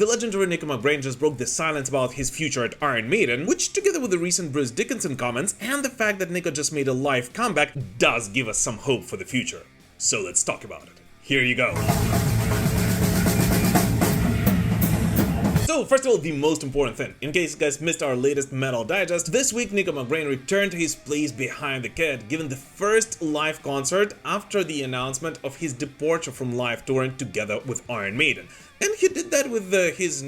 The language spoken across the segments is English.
The legendary Nicko McBrain just broke the silence about his future at Iron Maiden, which together with the recent Bruce Dickinson comments and the fact that Nicko just made a live comeback does give us some hope for the future. So let's talk about it. Here you go. So first of all, the most important thing, in case you guys missed our latest Metal Digest, this week Nicko McBrain returned to his place behind the kit, giving the first live concert after the announcement of his departure from live touring together with Iron Maiden. And he did that with his,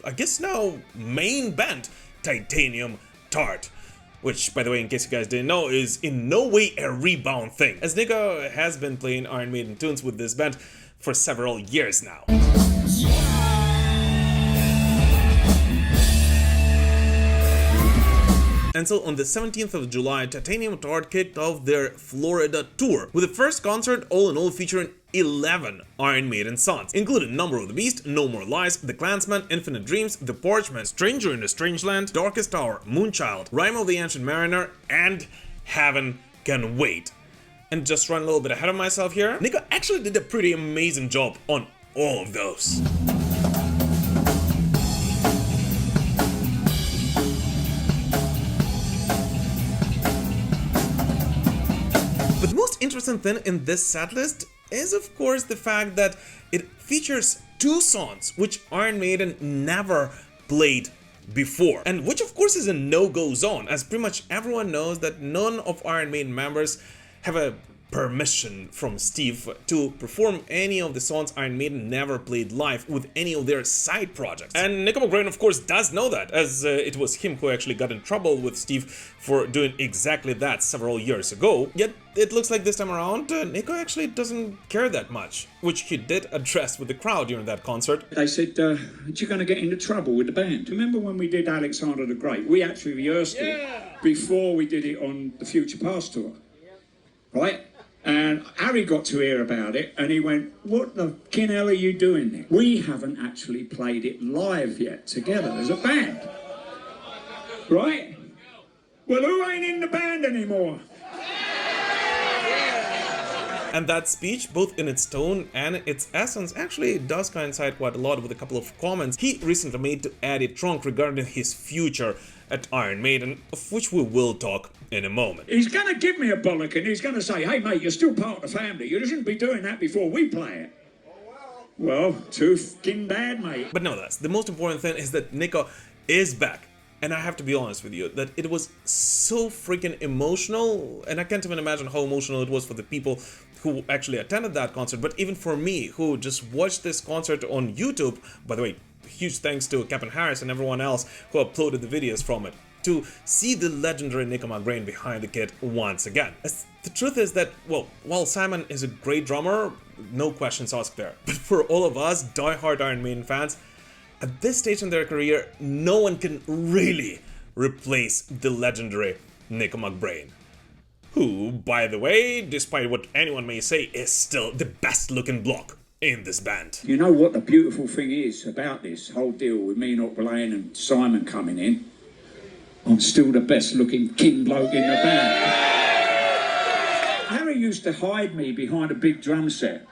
I guess now, main band, Titanium Tart. Which, by the way, in case you guys didn't know, is in no way a rebound thing, as Nicko has been playing Iron Maiden tunes with this band for several years now. And so on the 17th of July, Titanium Tart kicked off their Florida tour, with the first concert all in all featuring 11 Iron Maiden songs, including Number of the Beast, No More Lies, The Clansman, Infinite Dreams, The Porchman, Stranger in a Strange Land, Darkest Hour, Moonchild, Rime of the Ancient Mariner, and Heaven Can Wait. And just run a little bit ahead of myself here, Nicko actually did a pretty amazing job on all of those. But the most interesting thing in this setlist is of course the fact that it features two songs which Iron Maiden never played before, and which of course is a no-go zone, as pretty much everyone knows that none of Iron Maiden members have a permission from Steve to perform any of the songs Iron Maiden never played live with any of their side projects. And Nicko McBrain of course does know that, as it was him who actually got in trouble with Steve for doing exactly that several years ago. Yet it looks like this time around Nicko actually doesn't care that much, which he did address with the crowd during that concert. They said, you're going to get into trouble with the band. Remember when we did Alexander the Great? We actually rehearsed it before we did it on the Future Past tour, right? And Harry got to hear about it and he went, what the kin hell are you doing there? We haven't actually played it live yet together as a band. Right? Well, who ain't in the band anymore? And that speech, both in its tone and its essence, actually does coincide quite a lot with a couple of comments he recently made to Eddie Trunk regarding his future at Iron Maiden, of which we will talk in a moment. He's going to give me a bollock and he's going to say, hey mate, you're still part of the family. You shouldn't be doing that before we play it. Well, too fucking bad, mate. But nevertheless, the most important thing is that Nicko is back. And I have to be honest with you, that it was so freaking emotional, and I can't even imagine how emotional it was for the people who actually attended that concert, but even for me, who just watched this concert on YouTube. By the way, huge thanks to Captain Harris and everyone else who uploaded the videos from it, to see the legendary Nicko McBrain behind the kit once again. As the truth is that, well, while Simon is a great drummer, no questions asked there, but for all of us die-hard Iron Maiden fans, at this stage in their career, no one can really replace the legendary Nicko McBrain, who, by the way, despite what anyone may say, is still the best looking bloke in this band. You know what the beautiful thing is about this whole deal with me not playing and Simon coming in? I'm still the best looking king bloke in the band. Harry used to hide me behind a big drum set,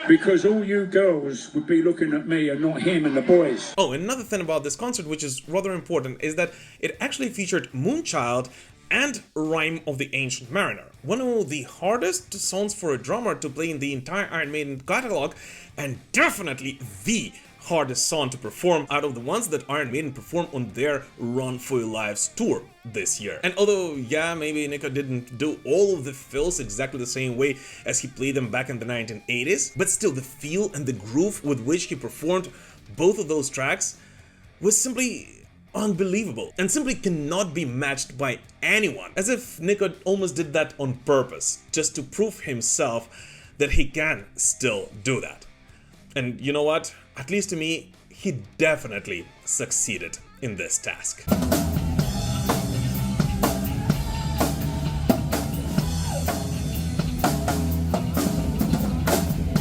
because all you girls would be looking at me and not him and the boys. Oh, another thing about this concert which is rather important is that it actually featured Moonchild and Rime of the Ancient Mariner, one of the hardest songs for a drummer to play in the entire Iron Maiden catalog, and definitely the hardest song to perform out of the ones that Iron Maiden performed on their Run For Your Lives tour this year. And although, yeah, maybe Nicko didn't do all of the fills exactly the same way as he played them back in the 1980s, but still the feel and the groove with which he performed both of those tracks was simply unbelievable, and simply cannot be matched by anyone, as if Nicko almost did that on purpose, just to prove himself that he can still do that. And you know what? At least to me, he definitely succeeded in this task.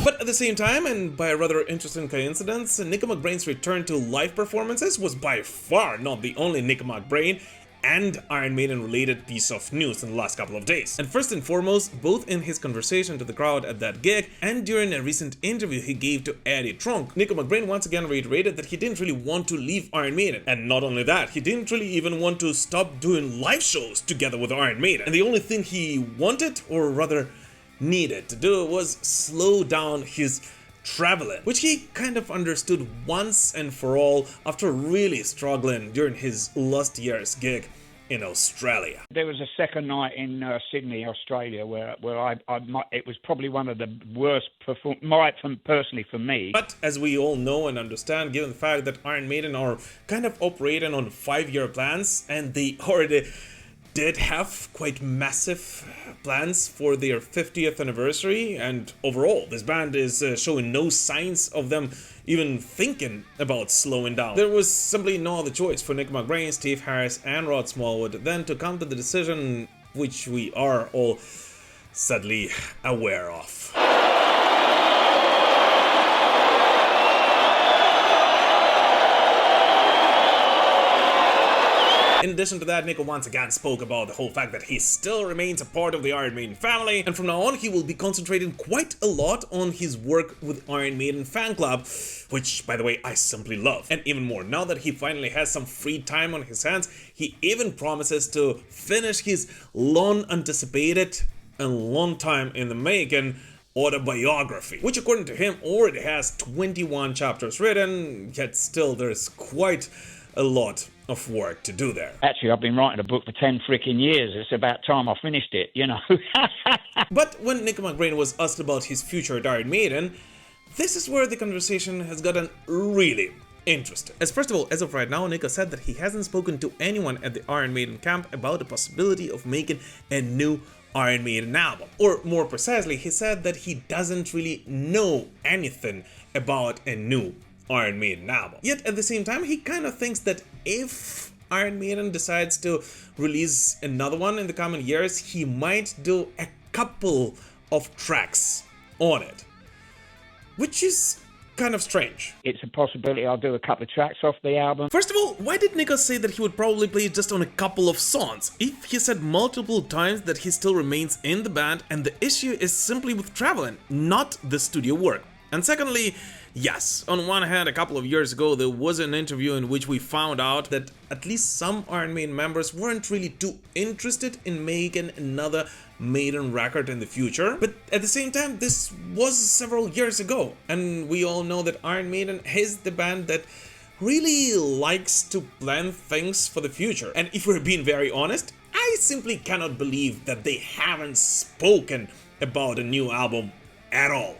But at the same time, and by a rather interesting coincidence, Nicko McBrain's return to live performances was by far not the only Nicko McBrain and Iron Maiden related piece of news in the last couple of days. And first and foremost, both in his conversation to the crowd at that gig and during a recent interview he gave to Eddie Trunk, Nicko McBrain once again reiterated that he didn't really want to leave Iron Maiden. And not only that, he didn't really even want to stop doing live shows together with Iron Maiden. And the only thing he wanted, or rather needed to do, was slow down his traveling, which he kind of understood once and for all after really struggling during his last year's gig in Australia. There was a second night in Sydney, Australia, where it was probably one of the worst personally for me. But as we all know and understand, given the fact that Iron Maiden are kind of operating on 5-year plans, and they already did have quite massive plans for their 50th anniversary, and overall this band is showing no signs of them even thinking about slowing down. There was simply no other choice for Nicko McBrain, Steve Harris and Rod Smallwood than to come to the decision which we are all sadly aware of. In addition to that, Nicko once again spoke about the whole fact that he still remains a part of the Iron Maiden family, and from now on he will be concentrating quite a lot on his work with Iron Maiden fan club, which, by the way, I simply love. And even more, now that he finally has some free time on his hands, he even promises to finish his long-anticipated and long time in the making autobiography, which according to him already has 21 chapters written, yet still there's quite a lot of work to do there. Actually, I've been writing a book for 10 freaking years. It's about time I finished it, you know. But when Nicko McBrain was asked about his future at Iron Maiden, this is where the conversation has gotten really interesting. As first of all, as of right now, Nicko said that he hasn't spoken to anyone at the Iron Maiden camp about the possibility of making a new Iron Maiden album. Or more precisely, he said that he doesn't really know anything about a new Iron Maiden album. Yet at the same time, he kind of thinks that if Iron Maiden decides to release another one in the coming years, he might do a couple of tracks on it, which is kind of strange. It's a possibility I'll do a couple of tracks off the album. First of all, why did Nicko say that he would probably play just on a couple of songs, if he said multiple times that he still remains in the band and the issue is simply with traveling, not the studio work? And secondly, yes, on one hand, a couple of years ago there was an interview in which we found out that at least some Iron Maiden members weren't really too interested in making another Maiden record in the future. But at the same time, this was several years ago, and we all know that Iron Maiden is the band that really likes to plan things for the future. And if we're being very honest, I simply cannot believe that they haven't spoken about a new album at all.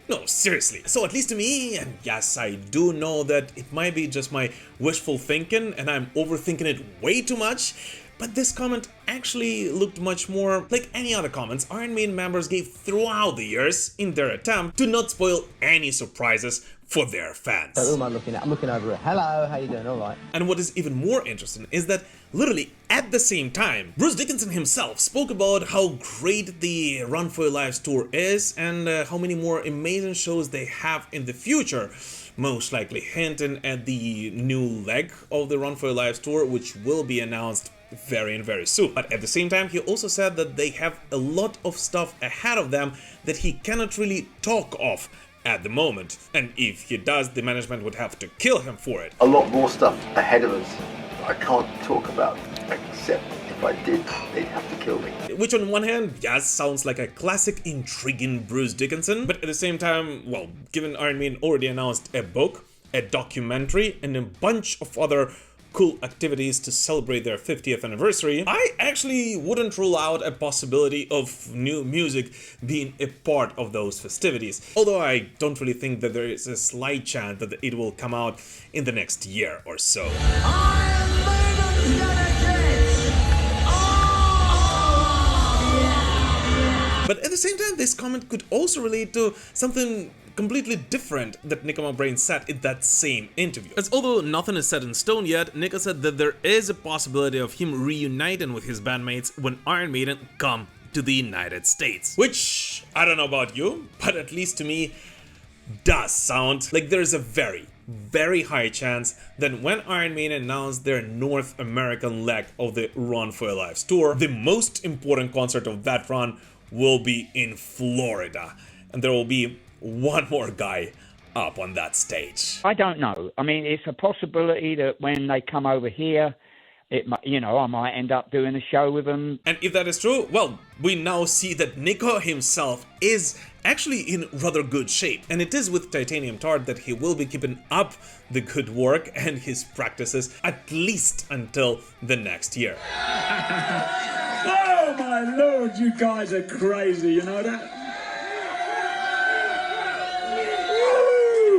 No, seriously. So at least to me, and yes, I do know that it might be just my wishful thinking and I'm overthinking it way too much, but this comment actually looked much more like any other comments Iron Maiden members gave throughout the years in their attempt to not spoil any surprises for their fans. So who am I looking at? I'm looking over it. Hello, how you doing? All right. And what is even more interesting is that literally at the same time, Bruce Dickinson himself spoke about how great the Run For Your Lives tour is and how many more amazing shows they have in the future, most likely hinting at the new leg of the Run For Your Lives tour, which will be announced very soon. But at the same time, he also said that they have a lot of stuff ahead of them that he cannot really talk of at the moment, and if he does, the management would have to kill him for it. A lot more stuff ahead of us I can't talk about, except if I did, they'd have to kill me. Which on one hand, yes, sounds like a classic intriguing Bruce Dickinson, but at the same time, well, given Iron Maiden already announced a book, a documentary, and a bunch of other cool activities to celebrate their 50th anniversary, I actually wouldn't rule out a possibility of new music being a part of those festivities, although I don't really think that there is a slight chance that it will come out in the next year or so. But at the same time, this comment could also relate to something completely different that Nicko McBrain said in that same interview. As although nothing is set in stone yet, Nicko said that there is a possibility of him reuniting with his bandmates when Iron Maiden come to the United States. Which, I don't know about you, but at least to me, does sound like there's a very, very high chance that when Iron Maiden announced their North American leg of the Run for Your Lives tour, the most important concert of that run will be in Florida, and there will be one more guy up on that stage. I don't know. I mean, it's a possibility that when they come over here, I might end up doing a show with them. And if that is true, well, we now see that Nicko himself is actually in rather good shape. And it is with Titanium Tart that he will be keeping up the good work and his practices at least until the next year. Oh my lord, you guys are crazy, you know that?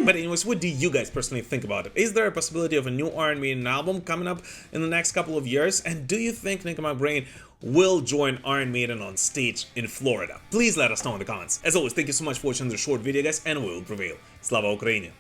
But anyways, what do you guys personally think about it? Is there a possibility of a new Iron Maiden album coming up in the next couple of years? And do you think Nicko McBrain will join Iron Maiden on stage in Florida? Please let us know in the comments. As always, thank you so much for watching this short video, guys, and we will prevail. Slava Ukraini!